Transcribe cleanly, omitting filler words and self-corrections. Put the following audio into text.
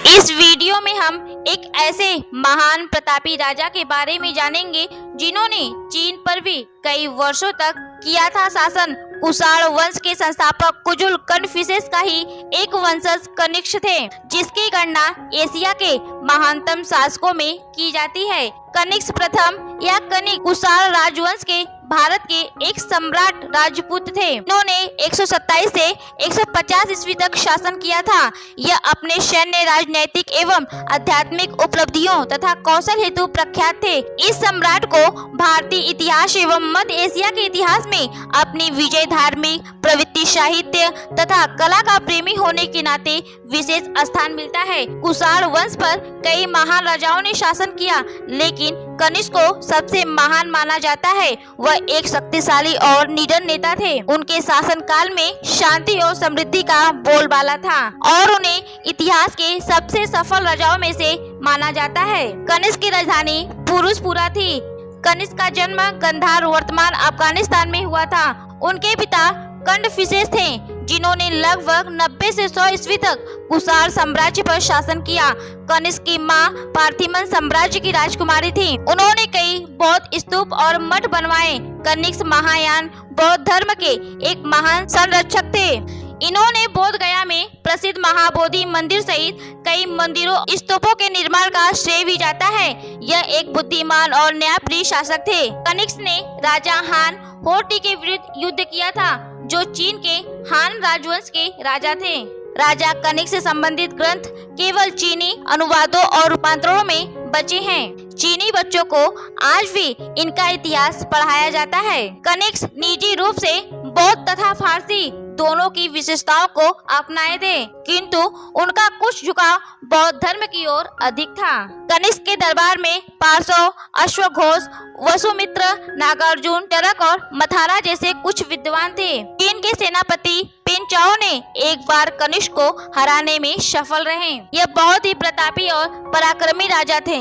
इस वीडियो में हम एक ऐसे महान प्रतापी राजा के बारे में जानेंगे जिन्होंने चीन पर भी कई वर्षों तक किया था शासन। कुषाण वंश के संस्थापक कुजुल कन्फ्यूशियस का ही एक वंशज कनिष्क थे, जिसकी गणना एशिया के महानतम शासकों में की जाती है। कनिष्क प्रथम या कनिष्क कुषाण राजवंश के भारत के एक सम्राट राजपूत थे। इन्होंने 127 से 150 ईस्वी तक शासन किया था। यह अपने सैन्य, राजनैतिक एवं आध्यात्मिक उपलब्धियों तथा कौशल हेतु प्रख्यात थे। इस सम्राट को भारतीय इतिहास एवं मध्य एशिया के इतिहास में अपनी विजय, धार्मिक प्रवृत्ति, साहित्य तथा कला का प्रेमी होने के नाते विशेष स्थान मिलता है। कुषाण वंश पर कई महान राजाओं ने शासन किया, लेकिन कनिष्क को सबसे महान माना जाता है। वह एक शक्तिशाली और निडर नेता थे। उनके शासन काल में शांति और समृद्धि का बोलबाला था और उन्हें इतिहास के सबसे सफल राजाओं में से माना जाता है। कनिष्क की राजधानी पुरुषपुरा थी। कनिष्क का जन्म गंधार वर्तमान अफगानिस्तान में हुआ था। उनके पिता कन्फ्यूशियस थे, जिन्होंने लगभग 90 से 100 ईस्वी तक कुषाण साम्राज्य पर शासन किया। कनिष्क की मां पार्थिमन साम्राज्य की राजकुमारी थी। उन्होंने कई बौद्ध स्तूप और मठ बनवाए। कनिष्क महायान बौद्ध धर्म के एक महान संरक्षक थे। इन्होंने बोध गया में प्रसिद्ध महाबोधि मंदिर सहित कई मंदिरों, स्तूपों के निर्माण का श्रेय भी जाता है। यह एक बुद्धिमान और न्यायप्रिय शासक थे। कनिष्क ने राजा हान होटी के विरुद्ध युद्ध किया था, जो चीन के हान राजवंश के राजा थे। राजा कनिष्क से संबंधित ग्रंथ केवल चीनी अनुवादों और रूपांतरों में बचे हैं। चीनी बच्चों को आज भी इनका इतिहास पढ़ाया जाता है। कनिष्क निजी रूप से बौद्ध तथा फारसी दोनों की विशेषताओं को अपनाए थे, किंतु उनका कुछ झुकाव बौद्ध धर्म की ओर अधिक था। कनिष्क के दरबार में पार्श्व, अश्वघोष, वसुमित्र, नागार्जुन, टरक और मथारा जैसे कुछ विद्वान थे। चीन के सेनापति पिन चाओ ने एक बार कनिष्क को हराने में सफल रहे। यह बहुत ही प्रतापी और पराक्रमी राजा थे।